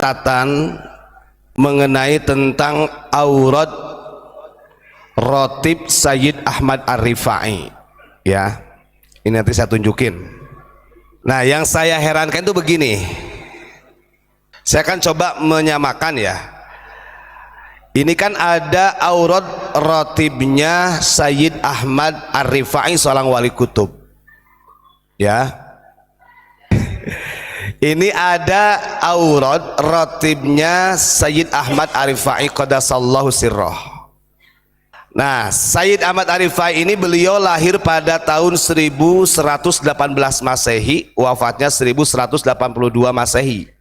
catatan mengenai tentang aurat Rotib Sayyid Ahmad Ar-Rifai ya. Ini nanti saya tunjukin. Nah, yang saya herankan itu begini, saya akan coba menyamakan ya. Ini kan ada aurat rotibnya Sayyid Ahmad Ar-Rifai, seorang wali kutub ya. Ini ada aurat rotibnya Sayyid Ahmad Ar-Rifai qadasallahu sirrah. Nah, Sayyid Ahmad Ar-Rifai ini beliau lahir pada tahun 1118 Masehi, wafatnya 1182 Masehi.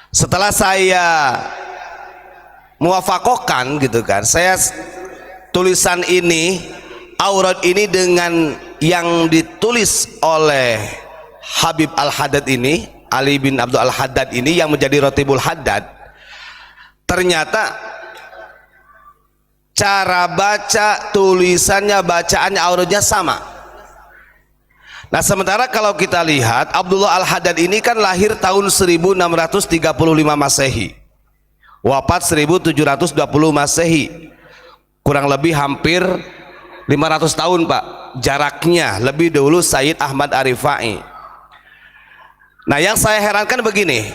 Setelah saya muwafakokan gitu kan, saya tulisan ini, aurat ini dengan yang ditulis oleh Habib Al-Haddad ini, Ali bin Abdul Al-Haddad ini yang menjadi Rotibul Haddad, ternyata cara baca tulisannya, bacaannya, auratnya sama. Nah, sementara kalau kita lihat Abdullah Al-Haddad ini kan lahir tahun 1635 Masehi, wafat 1720 Masehi, kurang lebih hampir 500 tahun Pak jaraknya, lebih dulu Sayyid Ahmad Ar-Rifai. Nah, yang saya herankan begini,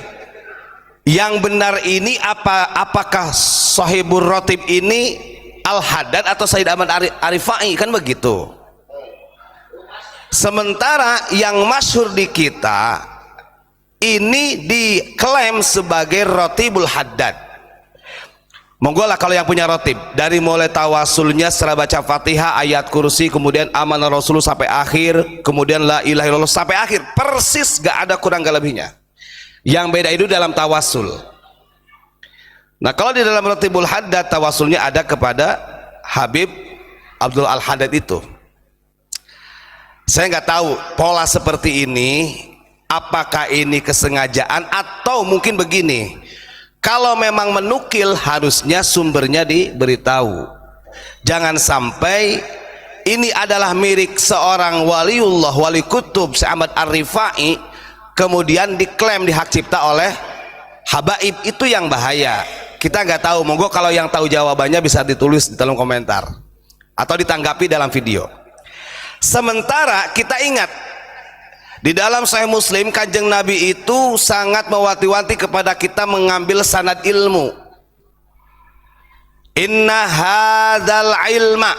yang benar ini apakah Sahibur Rotib ini Al-Haddad atau Sayyid Ahmad Ar-Rifai, kan begitu. Sementara yang masyhur di kita ini diklaim sebagai Rotibul Haddad. Monggo lah kalau yang punya rotib, dari mulai tawasulnya setelah baca Fatihah, ayat kursi, kemudian amanah Rasul sampai akhir, kemudian la ilaha illallah sampai akhir, persis gak ada kurang gak lebihnya. Yang beda itu dalam tawasul. Nah, kalau di dalam Rotibul Haddad tawasulnya ada kepada Habib Abdul Al-Haddad itu. Saya nggak tahu pola seperti ini apakah ini kesengajaan atau mungkin begini, kalau memang menukil harusnya sumbernya diberitahu. Jangan sampai ini adalah milik seorang waliullah, wali kutub Ahmad Ar-Rifai, kemudian diklaim di hak cipta oleh habaib. Itu yang bahaya. Kita nggak tahu. Monggo kalau yang tahu jawabannya bisa ditulis di dalam komentar atau ditanggapi dalam video. Sementara kita ingat, di dalam Sahih Muslim Kanjeng Nabi itu sangat mewanti-wanti kepada kita mengambil sanad ilmu. Inna hadzal ilma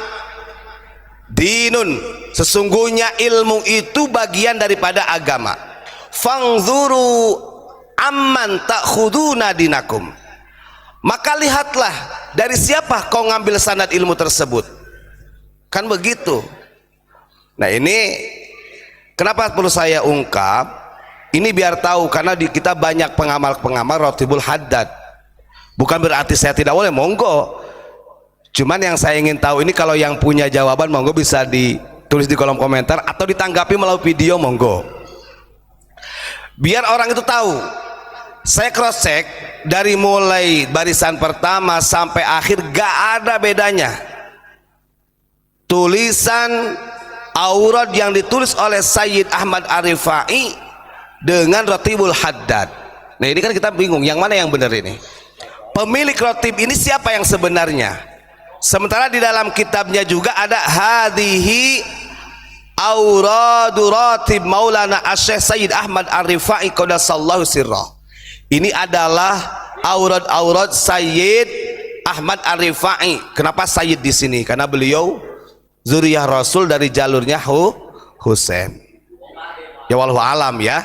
dinun, sesungguhnya ilmu itu bagian daripada agama. Fangzuru amman ta'khuduna dinakum, maka lihatlah dari siapa kau ngambil sanad ilmu tersebut, kan begitu. Nah, ini kenapa perlu saya ungkap ini, biar tahu, karena di kita banyak pengamal-pengamal Rotibul Haddad. Bukan berarti saya tidak boleh, monggo. Cuman yang saya ingin tahu ini, kalau yang punya jawaban monggo bisa ditulis di kolom komentar atau ditanggapi melalui video, monggo. Biar orang itu tahu. Saya cross check dari mulai barisan pertama sampai akhir, gak ada bedanya tulisan aurat yang ditulis oleh Sayyid Ahmad Ar-Rifai dengan Rotibul Haddad. Nah, ini kan kita bingung yang mana yang benar ini. Pemilik rotib ini siapa yang sebenarnya? Sementara di dalam kitabnya juga ada hadhihi auradu rotib Maulana Asy-Syaikh Sayyid Ahmad Ar-Rifai qadasallahu sirrah. Ini adalah aurat-aurat Sayyid Ahmad Ar-Rifai. Kenapa Sayyid di sini? Karena beliau zuriyah Rasul dari jalurnya Husain. Ya wallahu alam ya.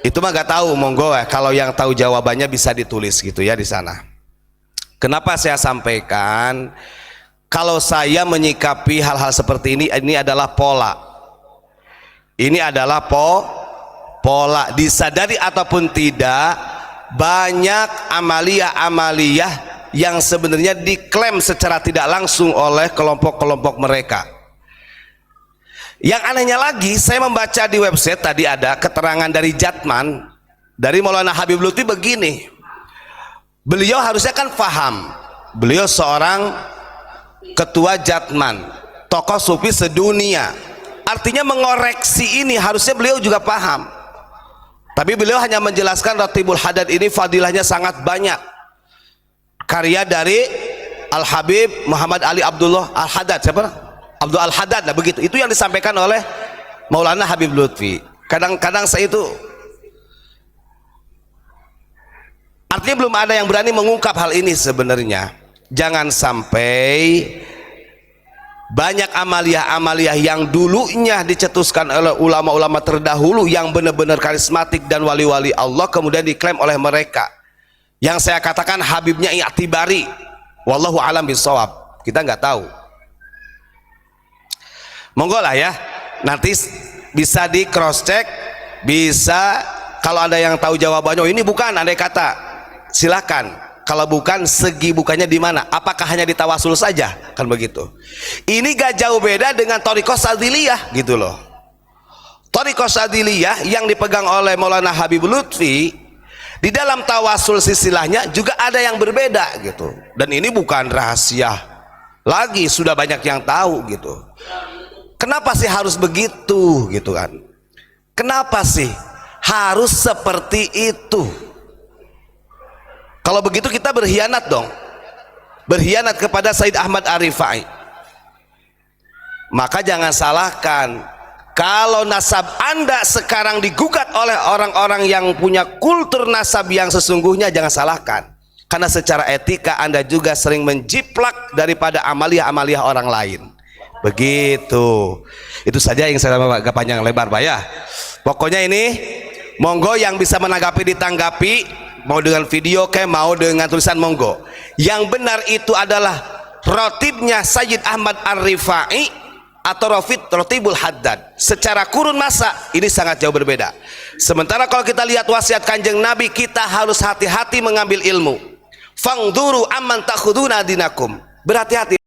Itu mah gak tahu, monggo ya. Kalau yang tahu jawabannya bisa ditulis gitu ya di sana. Kenapa saya sampaikan? Kalau saya menyikapi hal-hal seperti ini adalah pola. Ini adalah pola, disadari ataupun tidak, banyak amaliyah-amaliyah yang sebenarnya diklaim secara tidak langsung oleh kelompok-kelompok mereka. Yang anehnya lagi, saya membaca di website tadi ada keterangan dari Jatman, dari Maulana Habib Lutfi begini. Beliau harusnya kan paham, beliau seorang ketua Jatman, tokoh sufi sedunia, artinya mengoreksi ini harusnya beliau juga paham. Tapi beliau hanya menjelaskan Ratibul Haddad ini fadilahnya sangat banyak. Karya dari Al Habib Muhammad Ali Abdullah Al Haddad, siapa? Abdul Al Haddad, nah begitu. Itu yang disampaikan oleh Maulana Habib Lutfi. Kadang-kadang saya itu artinya belum ada yang berani mengungkap hal ini sebenarnya. Jangan sampai banyak amaliyah-amaliyah yang dulunya dicetuskan oleh ulama-ulama terdahulu yang benar-benar karismatik dan wali-wali Allah kemudian diklaim oleh mereka. Yang saya katakan Habibnya i'tibari, wallahu alam bisawab, kita nggak tahu. Monggo lah ya, nanti bisa di cross check, bisa kalau ada yang tahu jawabannya, oh ini bukan, andai kata silakan. Kalau bukan, segi bukannya di mana? Apakah hanya di tawasul saja? Kan begitu. Ini gak jauh beda dengan Thariqah Sadiliyah gitu loh. Thariqah Sadiliyah yang dipegang oleh Maulana Habib Lutfi, di dalam tawasul silsilahnya juga ada yang berbeda gitu. Dan ini bukan rahasia lagi, sudah banyak yang tahu gitu. Kenapa sih harus begitu gitu kan? Kenapa sih harus seperti itu? Kalau begitu kita berkhianat dong, berkhianat kepada Sayyid Ahmad Ar-Rifai. Maka jangan salahkan kalau nasab Anda sekarang digugat oleh orang-orang yang punya kultur nasab yang sesungguhnya, jangan salahkan, karena secara etika Anda juga sering menjiplak daripada amaliyah-amaliyah orang lain. Begitu. Itu saja yang saya agak panjang lebar Pak ya. Pokoknya ini monggo yang bisa menanggapi ditanggapi, mau dengan video kayak mau dengan tulisan monggo. Yang benar itu adalah rotibnya Sayyid Ahmad Ar-Rifai atau Ratibul Haddad. Secara kurun masa ini sangat jauh berbeda. Sementara kalau kita lihat wasiat Kanjeng Nabi, kita harus hati-hati mengambil ilmu. Fangduru amman takhuduna dinakum. Berhati-hati.